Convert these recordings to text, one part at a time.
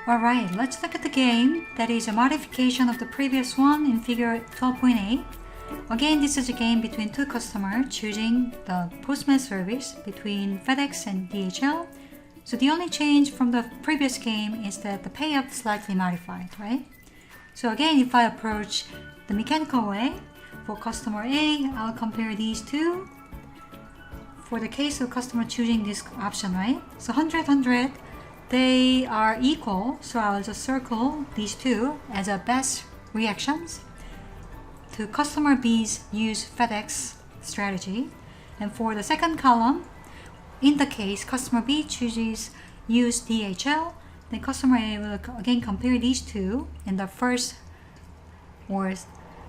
Alright, let's look at the game that is a modification of the previous one in figure 12.8. Again, this is a game between two customers choosing the postman service between FedEx and DHL. So the only change from the previous game is that the payout is slightly modified, right? So again, if I approach the mechanical way, for customer A, I'll compare these two. For the case of customer choosing this option, right? So 100, 100, they are equal, so I'll just circle these two as a best reactions to customer B's use FedEx strategy. And for the second column, in the case customer B chooses use DHL, then customer A will again compare these two in the first or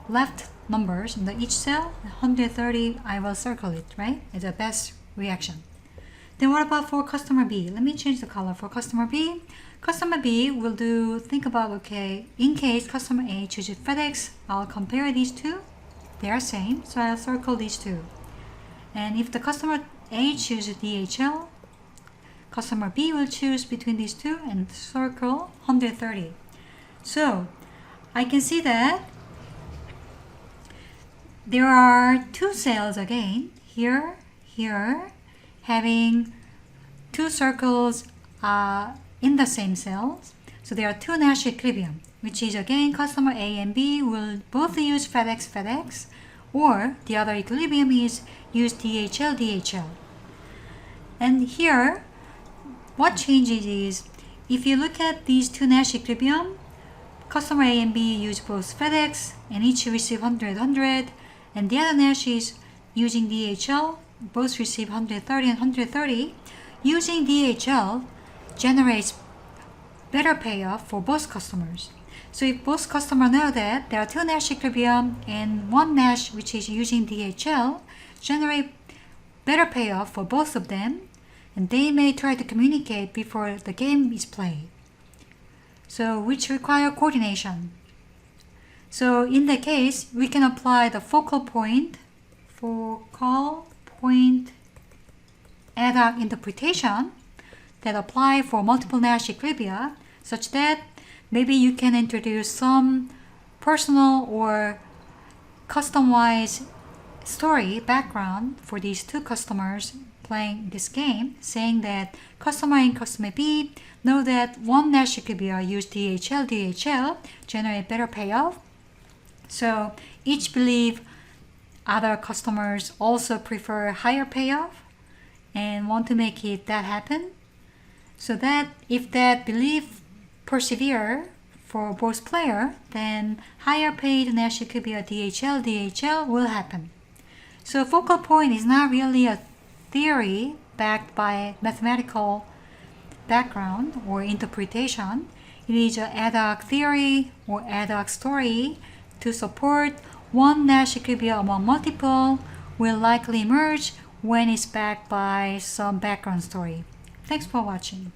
left numbers in the each cell. 130, I will circle it, right, as a best reaction. Then what about for customer B? Let me change the color for customer B. Customer B will think about, okay, in case customer A chooses FedEx, I'll compare these two. They are same, so I'll circle these two. And if the customer A chooses DHL, customer B will choose between these two and circle 130. So I can see that there are two cells again, here, having two circles in the same cells. So there are two Nash equilibrium, which is again customer A and B will both use FedEx, or the other equilibrium is use DHL. And here, what changes is, if you look at these two Nash equilibrium, customer A and B use both FedEx and each receive 100, 100, and the other Nash is using DHL, both receive 130 and 130. Using DHL generates better payoff for both customers. So if both customers know that there are two Nash equilibrium and one Nash which is using DHL, generate better payoff for both of them, and they may try to communicate before the game is played. So which require coordination. So in that case, we can apply the focal point ad hoc interpretation that apply for multiple Nash equilibria, such that maybe you can introduce some personal or customized story background for these two customers playing this game, saying that customer A and customer B know that one Nash equilibria use DHL generate better payoff. So each believe other customers also prefer higher payoff and want to make it that happen. So that if that belief persevere for both player, then higher paid Nash equilibria DHL will happen. So focal point is not really a theory backed by mathematical background or interpretation. It is an ad hoc theory or ad hoc story to support one Nash equilibria among multiple will likely emerge when it's backed by some background story. Thanks for watching.